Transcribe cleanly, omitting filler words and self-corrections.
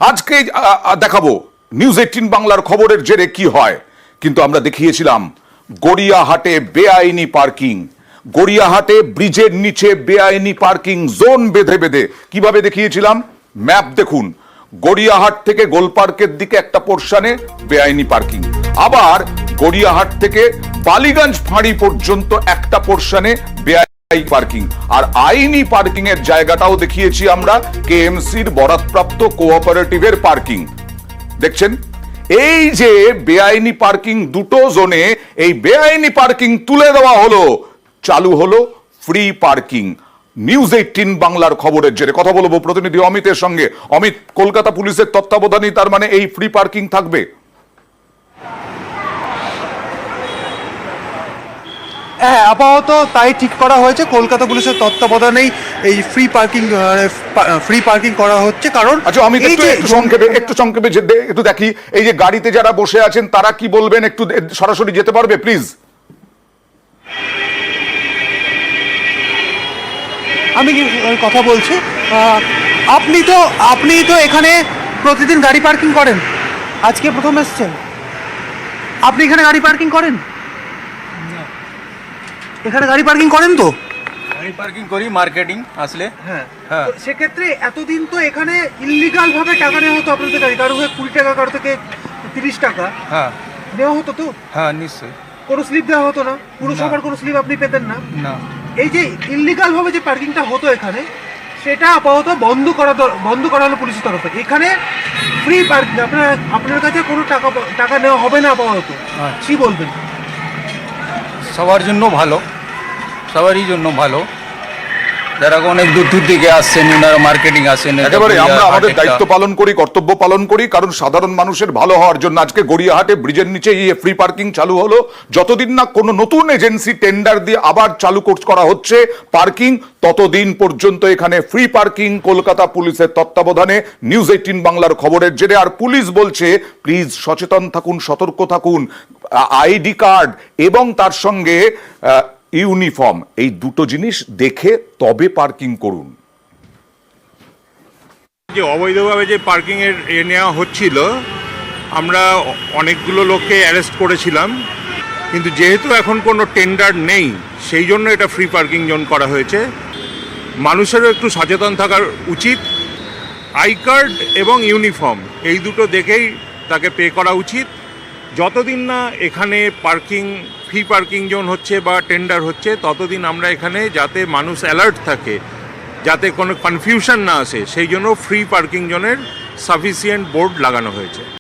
আজকে দেখাবো নিউজ 18 বাংলার খবরের জেরে কি হয়। কিন্তু আমরা দেখিয়েছিলাম গড়িয়াহাটে বেআইনি পার্কিং, গড়িয়াহাটে ব্রিজের নিচে বেআইনি পার্কিং জোন বেঁধে বেঁধে কিভাবে দেখিয়েছিলাম। ম্যাপ দেখুন, গড়িয়াহাট থেকে গোলপার্কের দিকে একটা পোর্শনে বেআইনি পার্কিং, আবার গড়িয়াহাট থেকে বালিগঞ্জ ফাঁড়ি পর্যন্ত একটা পোর্শনে বেআইনি পার্কিং, আর আইনি পার্কিং এর জায়গাটাও দেখিয়েছি আমরা কেএমসির বরাদপ্রাপ্ত কোঅপারেটিভের পার্কিং। দেখছেন এই যে বেআইনি পার্কিং, দুটো জোনে এই বেআইনি পার্কিং তুলে দেওয়া হলো, চালু হলো ফ্রি পার্কিং। নিউজ 18 বাংলার খবরের জেরে কথা বলবো প্রতিনিধি অমিতের সঙ্গে। অমিত, কলকাতা পুলিশের তত্ত্বাবধানে তার মানে এই ফ্রি পার্কিং থাকবে? হ্যাঁ, আপাতত তাই ঠিক করা হয়েছে। কলকাতা পুলিশের তত্ত্বাবধানেই এই ফ্রি পার্কিং করা হচ্ছে। কারণ আচ্ছা অমিত, একটু সংক্ষেপে একটু দেখি, এই যে গাড়িতে যারা বসে আছেন তারা কি বলবেন, একটু সরাসরি যেতে পারবে প্লিজ? আমি কথা বলছি। আপনি তো এখানে প্রতিদিন গাড়ি পার্কিং করেন, আজকে প্রথম এসেছেন? আপনি এখানে গাড়ি পার্কিং করেন? এখানে গাড়ি পার্কিং করেন তো? গাড়ি পার্কিং করি মার্কেটিং আসলে। হ্যাঁ, হ্যাঁ। সেক্ষেত্রে এতদিন তো এখানে ইললিগাল ভাবে টাকা নেওয়া হতো আপনাদের গাড়ি, কারো থেকে 20 টাকা, কারো থেকে 30 টাকা হ্যাঁ নেওয়া হতো তো? হ্যাঁ নিশ্চয়ই। কোনো স্লিপ দেওয়া হতো না? পুরসভার কোনো স্লিপ আপনি পেতেন না? না, এই যে ইললিগাল ভাবে যে পার্কিংটা হতো এখানে, সেটা আপাতত বন্ধ করা হলো পুলিশের তরফে। এখানে ফ্রি পার্কিং, আপনার কাছে কোনো টাকা নেওয়া হবে না আপাতত। কি বলবেন? সবার জন্য ভালো, সবারই জন্য ভালো। যারা অনেক দূর দূর থেকে আসছেন, ওনারা মার্কেটিং আসেন, একেবারে আমরা আমাদের দায়িত্ব পালন করি, কর্তব্য পালন করি, কারণ সাধারণ মানুষের ভালো হওয়ার জন্য। আজকে গড়িয়াহাটে ব্রিজের নিচে এই ফ্রি পার্কিং চালু হলো। যতদিন না কোনো নতুন এজেন্সি টেন্ডার দিয়ে আবার চালু করা হচ্ছে পার্কিং, ততদিন পর্যন্ত এখানে ফ্রি পার্কিং কলকাতা পুলিশের তত্ত্বাবধানে। নিউজ 18 বাংলার খবরের জেরে। আর পুলিশ বলছে প্লিজ সচেতন থাকুন, সতর্ক থাকুন, আইডি কার্ড এবং তার সঙ্গে ইউনিফর্ম, এই দুটো জিনিস দেখে তবে পার্কিং করুন। যে অবৈধভাবে যে পার্কিং এর নেওয়া হচ্ছিল, আমরা অনেকগুলো লোককে অ্যারেস্ট করেছিলাম, কিন্তু যেহেতু এখন কোনো টেন্ডার নেই, সেই জন্য এটা ফ্রি পার্কিং জোন করা হয়েছে। মানুষেরও একটু সচেতন থাকার উচিত। আই কার্ড এবং ইউনিফর্ম এই দুটো দেখেই তাকে পে করা উচিত। যতদিন না এখানে ফ্রি পার্কিং জোন হচ্ছে বা টেন্ডার হচ্ছে, ততদিন আমরা এখানে যাতে মানুষ অ্যালার্ট থাকে, যাতে কোনো কনফিউশন না আসে, সেই জন্য ফ্রি পার্কিং জোনের সাফিসিয়েন্ট বোর্ড লাগানো হয়েছে।